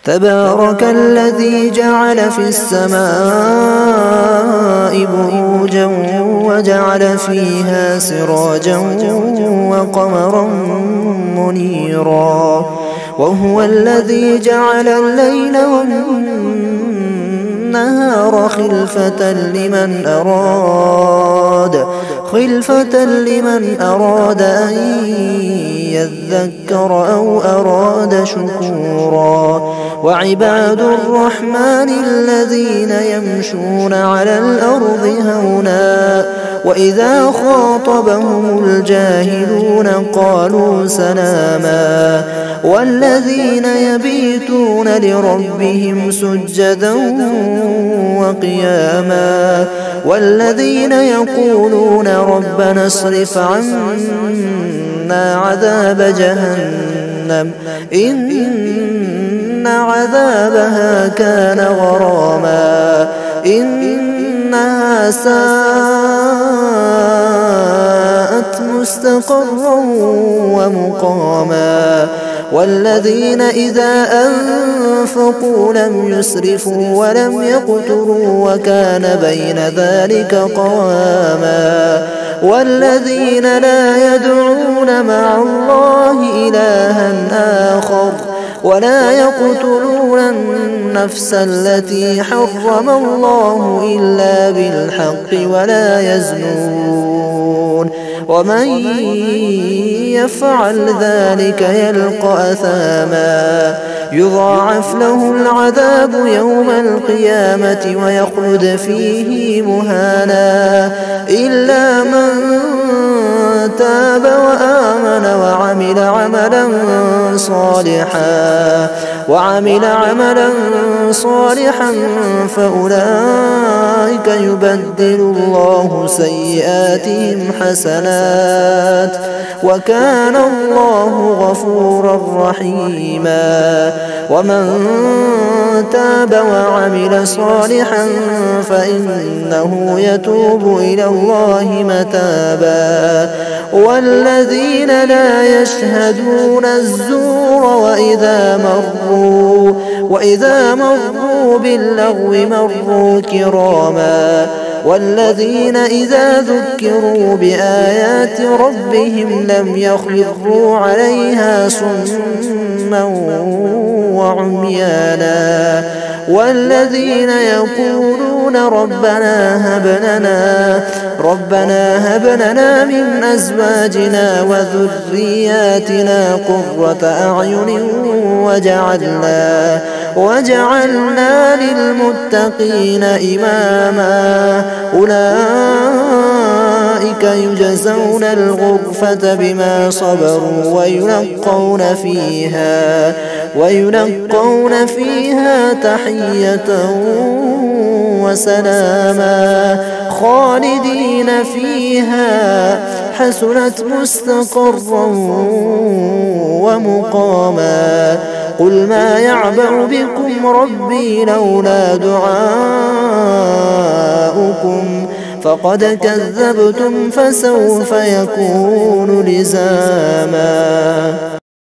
تبارك الذي جعل في السماء بروجا وجعل فيها سراجا وقمرا منيرا وهو الذي جعل الليل والنهار خلفة لمن أراد أن يذكر أو أراد شكورا وعباد الرحمن الذين يمشون على الأرض هونا وإذا خاطبهم الجاهلون قالوا سلاما والذين يبيتون لربهم سجدا وقياما والذين يقولون ربنا اصرف عنا عذاب جهنم إن عذابها كان غراما إنها ساءت مستقرا ومقاما والذين إذا أنفقوا لم يسرفوا ولم يقتروا وكان بين ذلك قواما والذين لا يدعون مع الله إلها آخر ولا يقتلون النفس التي حرم الله إلا بالحق ولا يزنون ومن يفعل ذلك يلقى أثاما يضاعف له العذاب يوم القيامة ويخلد فيه مهانا إلا من تاب وآمن وعمل عملا صالحا فأولئك يبدل الله سيئاتهم حسنات وكان الله غفورا رحيما ومن تاب وعمل صالحا فإنه يتوب إلى الله متابا والذين لا يشهدون الزور وإذا مروا باللغو مروا كراما والذين إذا ذكروا بآيات ربهم لم يخروا عليها صما وعميانا والذين يقولون ربنا هب لنا من أزواجنا وذرياتنا قرة أعين وجعلنا للمتقين إماما أولئك يجزون الغرفة بما صبروا ويلقون فيها تحية وسلاما خالدين فيها حسنت مستقرا ومقاما قل ما يعبأ بكم ربي لولا دعاؤكم فقد كذبتم فسوف يكون لزاما.